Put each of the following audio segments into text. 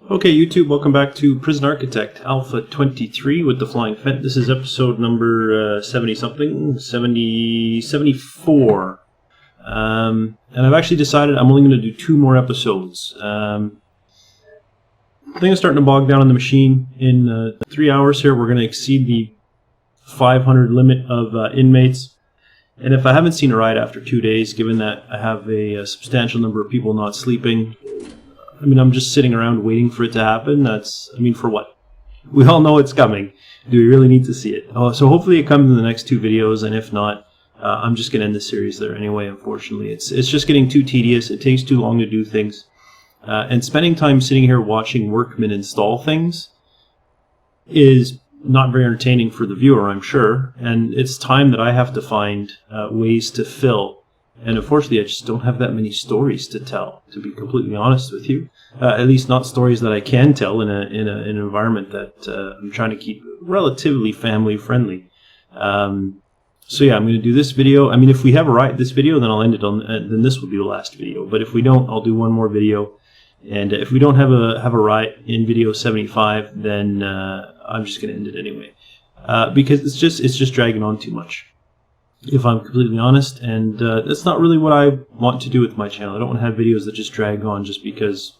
Okay, YouTube, welcome back to Prison Architect Alpha 23 with the Flying Phent. This is episode number 70-something, 74. And I've actually decided I'm only going to do 2 more episodes. I think I'm starting to bog down on the machine. In 3 hours here, we're going to exceed the 500 limit of inmates. And if I haven't seen a riot after 2 days, given that I have a substantial number of people not sleeping, I'm just sitting around waiting for it to happen. For what? We all know it's coming. Do we really need to see it? So hopefully it comes in the next 2 videos, and if not, I'm just going to end the series there anyway, unfortunately. It's just getting too tedious. It takes too long to do things. And spending time sitting here watching workmen install things is not very entertaining for the viewer, I'm sure. And it's time that I have to find ways to fill. And unfortunately, I just don't have that many stories to tell, to be completely honest with you. At least not stories that I can tell in an environment that I'm trying to keep relatively family friendly. So yeah, I'm going to do this video. If we have a riot this video, then I'll end it on. Then this will be the last video. But if we don't, I'll do one more video. And if we don't have a riot in video 75, then I'm just going to end it anyway, because it's just dragging on too much, if I'm completely honest, and that's not really what I want to do with my channel. I don't want to have videos that just drag on just because,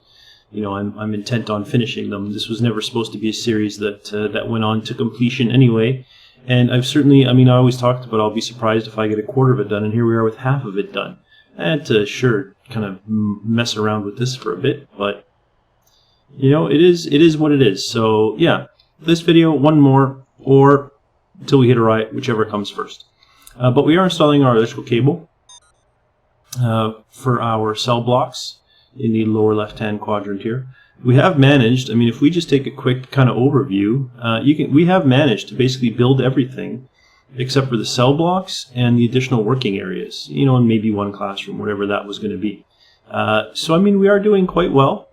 I'm intent on finishing them. This was never supposed to be a series that went on to completion anyway, and I've certainly, I always talked about I'll be surprised if I get a quarter of it done, and here we are with half of it done. I had to kind of mess around with this for a bit, but it is what it is. So yeah, this video, one more, or until we hit a riot, whichever comes first. But we are installing our electrical cable for our cell blocks in the lower left-hand quadrant here. We have managed, if we just take a quick kind of overview, we have managed to basically build everything except for the cell blocks and the additional working areas, and maybe one classroom, whatever that was going to be. So we are doing quite well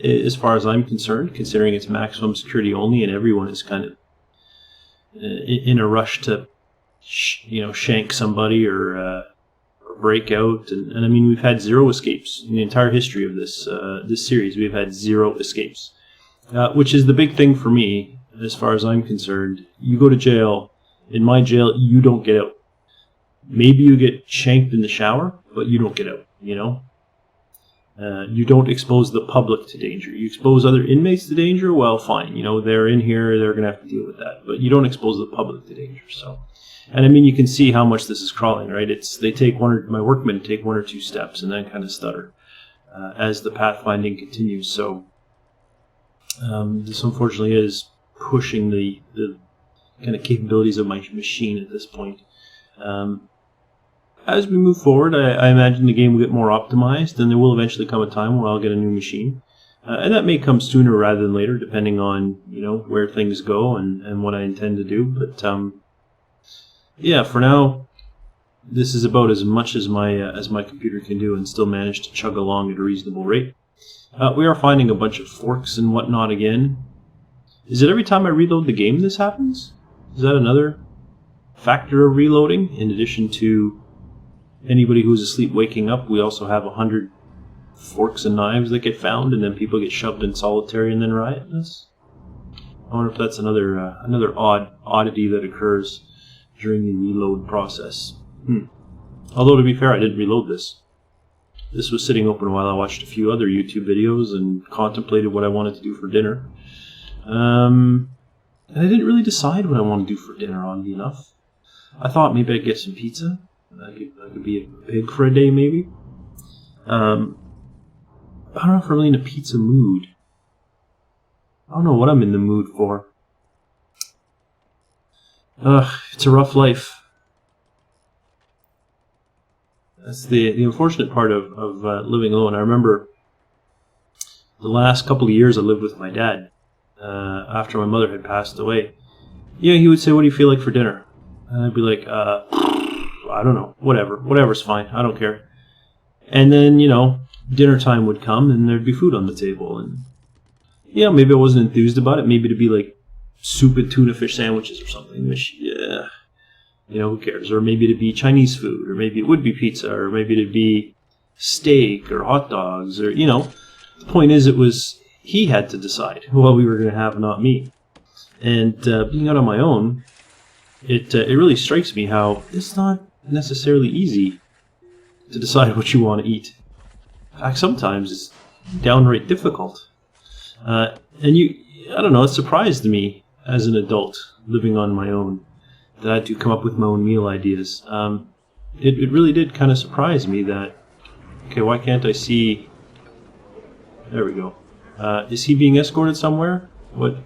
as far as I'm concerned, considering it's maximum security only and everyone is kind of in a rush to shank somebody or break out, and we've had 0 escapes in the entire history of this series. We've had 0 escapes, which is the big thing for me as far as I'm concerned. You go to jail. In my jail, you don't get out. Maybe you get shanked in the shower, but you don't get out. You don't expose the public to danger. You expose other inmates to danger. Well, fine. They're in here. They're going to have to deal with that. But you don't expose the public to danger. So. And you can see how much this is crawling, right? My workmen take 1 or 2 steps and then kind of stutter as the pathfinding continues. So this unfortunately is pushing the kind of capabilities of my machine at this point. As we move forward, I imagine the game will get more optimized, and there will eventually come a time where I'll get a new machine. And that may come sooner rather than later, depending on where things go and what I intend to do. But yeah, for now, this is about as much as my computer can do, and still manage to chug along at a reasonable rate. We are finding a bunch of forks and whatnot again. Is it every time I reload the game this happens? Is that another factor of reloading? In addition to anybody who's asleep waking up, we also have 100 forks and knives that get found, and then people get shoved in solitary and then riot this. I wonder if that's another oddity that occurs during the reload process. Although, to be fair, I didn't reload this. This was sitting open while I watched a few other YouTube videos and contemplated what I wanted to do for dinner. And I didn't really decide what I want to do for dinner, oddly enough. I thought maybe I'd get some pizza. I could be a pig for a day, maybe. I don't know if I'm really in a pizza mood. I don't know what I'm in the mood for. It's a rough life. That's the unfortunate part of living alone. I remember the last couple of years I lived with my dad. After my mother had passed away, he would say, "What do you feel like for dinner?" And I'd be like, "I don't know, whatever's fine, I don't care." And then, dinner time would come and there'd be food on the table, and maybe I wasn't enthused about it. Maybe it'd be like soup and tuna fish sandwiches or something, which, who cares? Or maybe it'd be Chinese food, or maybe it would be pizza, or maybe it'd be steak or hot dogs, or, The point is, it was he had to decide what we were going to have, not me. And being out on my own, it really strikes me how it's not necessarily easy to decide what you want to eat. In fact, sometimes it's downright difficult. I don't know, it surprised me as an adult living on my own that I had to come up with my own meal ideas. It really did kind of surprise me that, okay, why can't I see... There we go. Is he being escorted somewhere? What?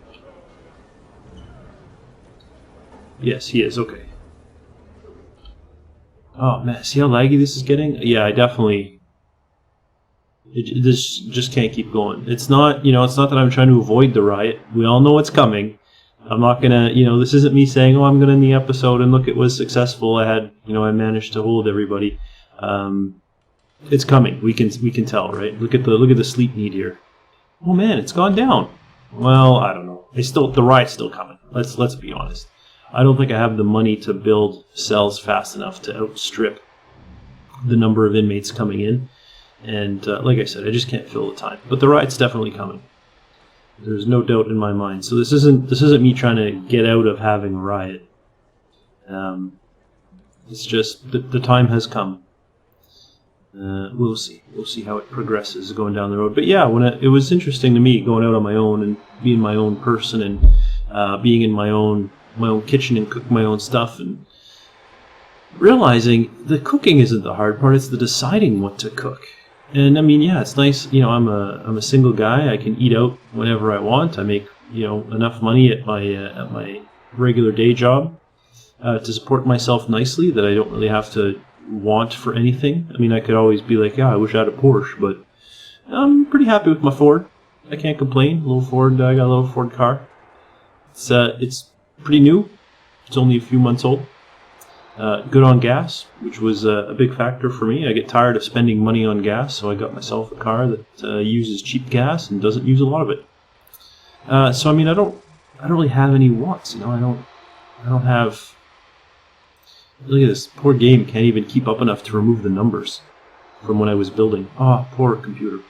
Yes, he is. Okay. Oh, man. See how laggy this is getting? Yeah, I definitely... This just can't keep going. It's not, it's not that I'm trying to avoid the riot. We all know it's coming. I'm not gonna, this isn't me saying, oh, I'm gonna end the episode and look, it was successful. I managed to hold everybody. It's coming. We can tell, right? Look at the sleep need here. Oh man, it's gone down. Well, I don't know. The riot's still coming. Let's be honest. I don't think I have the money to build cells fast enough to outstrip the number of inmates coming in. And like I said, I just can't fill the time. But the riot's definitely coming. There's no doubt in my mind. So this isn't me trying to get out of having a riot. It's just the time has come. We'll see. We'll see how it progresses going down the road. But yeah, it was interesting to me going out on my own and being my own person and being in my own kitchen and cook my own stuff and realizing the cooking isn't the hard part. It's the deciding what to cook. And I mean, yeah, it's nice. I'm a single guy. I can eat out whenever I want. I make enough money at my regular day job to support myself nicely that I don't really have to want for anything. I mean, I could always be like, yeah, I wish I had a Porsche, but I'm pretty happy with my Ford. I can't complain. I got a little Ford car. It's pretty new. It's only a few months old. Good on gas, which was a big factor for me. I get tired of spending money on gas, so I got myself a car that uses cheap gas and doesn't use a lot of it. So I mean, I don't really have any wants. I don't have. Look at this poor game. Can't even keep up enough to remove the numbers from when I was building. Oh, poor computer.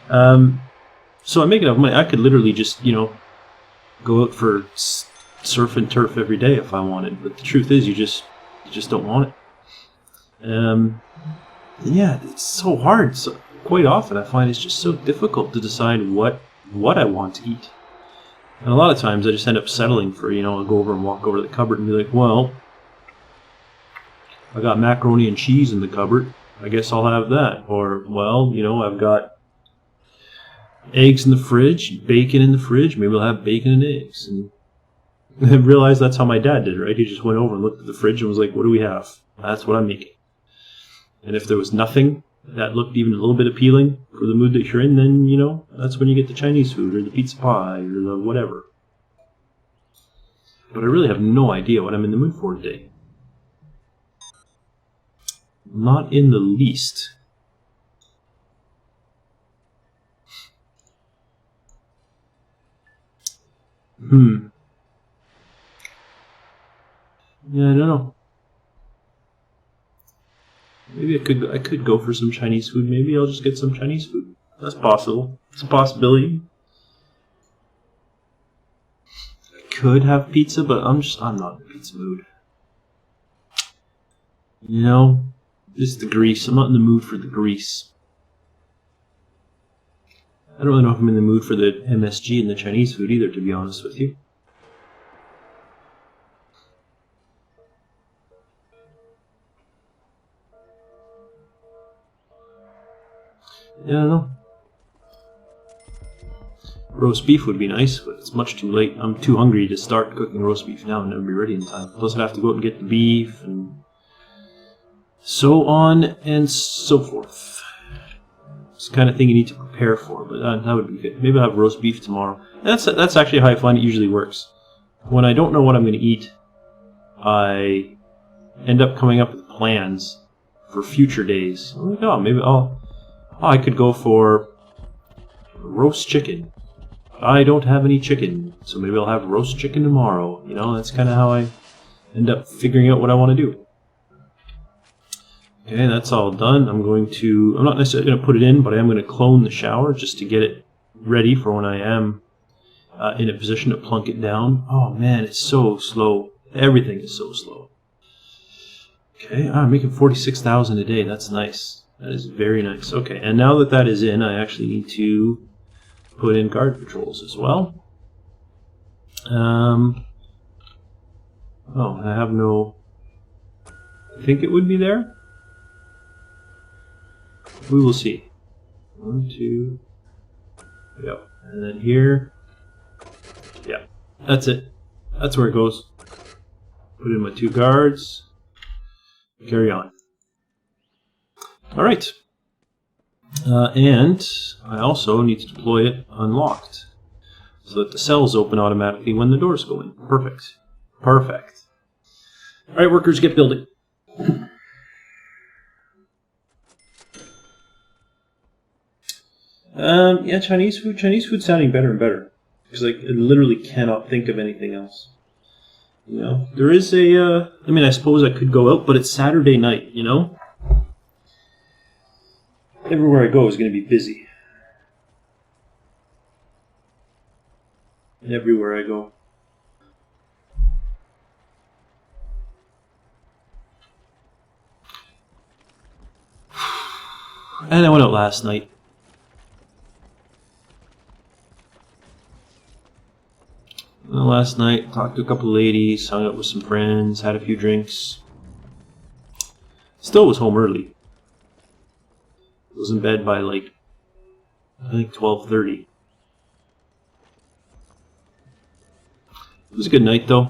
So I make enough money. I could literally just go out for surf and turf every day if I wanted. But the truth is, you just don't want it. Yeah, it's so hard. So quite often I find it's just so difficult to decide what I want to eat. And a lot of times I just end up settling for, I'll go over and walk over to the cupboard and be like, well, I got macaroni and cheese in the cupboard. I guess I'll have that. Or, well, I've got eggs in the fridge, bacon in the fridge. Maybe I'll have bacon and eggs. And I realized that's how my dad did it, right? He just went over and looked at the fridge and was like, what do we have? That's what I'm making. And if there was nothing that looked even a little bit appealing for the mood that you're in, then, that's when you get the Chinese food or the pizza pie or the whatever. But I really have no idea what I'm in the mood for today. Not in the least. Yeah, I don't know. Maybe I could go for some Chinese food. Maybe I'll just get some Chinese food. That's possible. It's a possibility. I could have pizza, but I'm not in the pizza mood. Just the grease. I'm not in the mood for the grease. I don't really know if I'm in the mood for the MSG and the Chinese food either, to be honest with you. Yeah, I don't know. Roast beef would be nice, but it's much too late. I'm too hungry to start cooking roast beef now and never be ready in time. Plus I'd have to go out and get the beef and so on and so forth. It's the kind of thing you need to prepare for, but that would be good. Maybe I'll have roast beef tomorrow. That's actually how I find it usually works. When I don't know what I'm going to eat, I end up coming up with plans for future days. I'm like, maybe I could go for roast chicken. I don't have any chicken, so maybe I'll have roast chicken tomorrow. That's kind of how I end up figuring out what I want to do. Okay, that's all done. I'm not necessarily going to put it in, but I am going to clone the shower just to get it ready for when I am in a position to plunk it down. Oh man, it's so slow. Everything is so slow. Okay, I'm making 46,000 a day. That's nice. That is very nice. Okay, and now that that is in, I actually need to put in guard patrols as well. Oh, I have no... I think it would be there. We will see. 1, 2... Yep. And then here... Yeah, that's it. That's where it goes. Put in my 2 guards. Carry on. Alright. And I also need to deploy it unlocked, so that the cells open automatically when the doors go in. Perfect. Perfect. Alright, workers, get building. Yeah, Chinese food. Chinese food's sounding better and better. Because I literally cannot think of anything else. You know, there is a, I mean, I suppose I could go out, but it's Saturday night, you know? Everywhere I go is going to be busy. Everywhere I go. And I went out last night. Last night, talked to a couple of ladies, hung out with some friends, had a few drinks. Still was home early. Was in bed by like, I think 12:30. It was a good night though.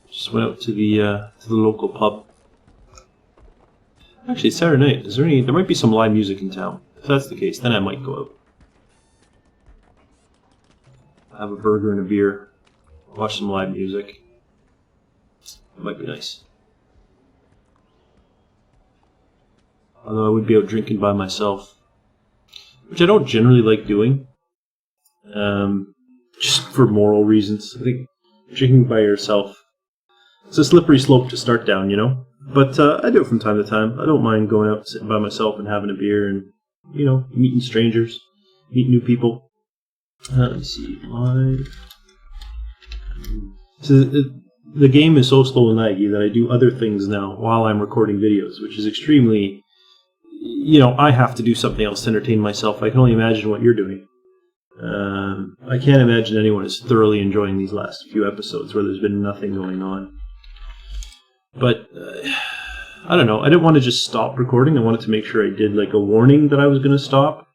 Just went out to the local pub. Actually, it's Saturday night. Is there any? There might be some live music in town. If that's the case, then I might go out. Have a burger and a beer. Watch some live music. It might be nice. Although I would be out drinking by myself, which I don't generally like doing. Just for moral reasons. I think drinking by yourself, it's a slippery slope to start down, you know? But I do it from time to time. I don't mind going out, sitting by myself and having a beer and, you know, meeting strangers, meeting new people. Let me see, live. So the game is so slow and laggy that I do other things now while I'm recording videos, which is extremely, you know, I have to do something else to entertain myself. I can only imagine what you're doing. I can't imagine anyone is thoroughly enjoying these last few episodes where there's been nothing going on. But, I don't know, I didn't want to just stop recording. I wanted to make sure I did like a warning that I was going to stop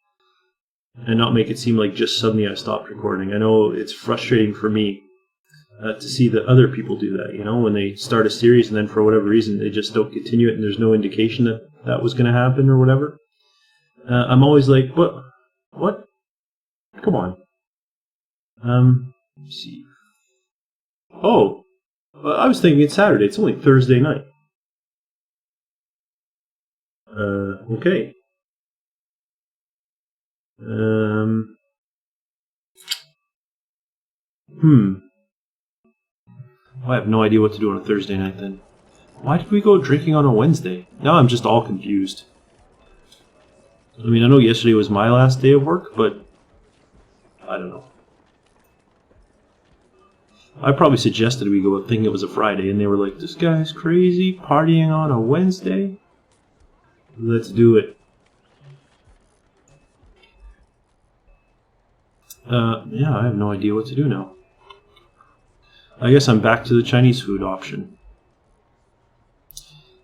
and not make it seem like just suddenly I stopped recording. I know it's frustrating for me to see that other people do that, you know, when they start a series and then for whatever reason they just don't continue it and there's no indication that that was going to happen or whatever. I'm always like, what? Come on. Let's see. Oh, I was thinking it's Saturday. It's only Thursday night. Okay. I have no idea what to do on a Thursday night then. Why did we go drinking on a Wednesday? Now I'm just all confused. I mean, I know yesterday was my last day of work, but I don't know. I probably suggested we go out thinking it was a Friday, and they were like, this guy's crazy, partying on a Wednesday? Let's do it. Yeah, I have no idea what to do now. I guess I'm back to the Chinese food option.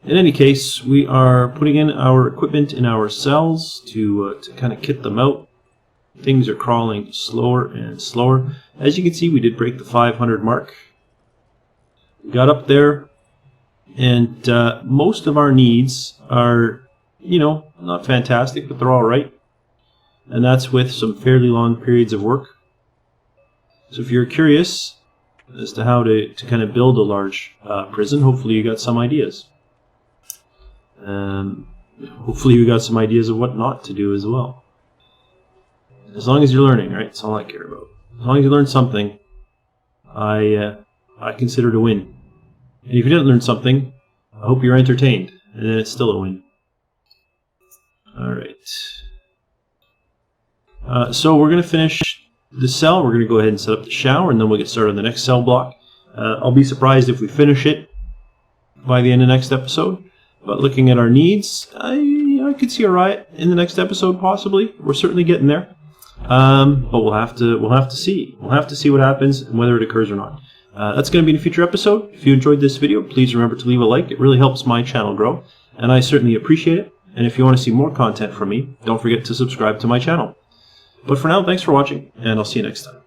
In any case, we are putting in our equipment in our cells to kind of kit them out. Things are crawling slower and slower. As you can see, we did break the 500 mark. We got up there, and most of our needs are, you know, not fantastic, but they're all right. And that's with some fairly long periods of work. So if you're curious as to how to kind of build a large prison, hopefully you got some ideas. Hopefully you got some ideas of what not to do as well. As long as you're learning, right? That's all I care about. As long as you learn something, I consider it a win. And if you didn't learn something, I hope you're entertained, and then it's still a win. Alright. So we're going to finish the cell. We're going to go ahead and set up the shower, and then we'll get started on the next cell block. I'll be surprised if we finish it by the end of next episode. But looking at our needs, I could see a riot in the next episode possibly. We're certainly getting there. But we'll have to see. We'll have to see what happens and whether it occurs or not. That's going to be in a future episode. If you enjoyed this video, please remember to leave a like. It really helps my channel grow, and I certainly appreciate it. And if you want to see more content from me, don't forget to subscribe to my channel. But for now, thanks for watching, and I'll see you next time.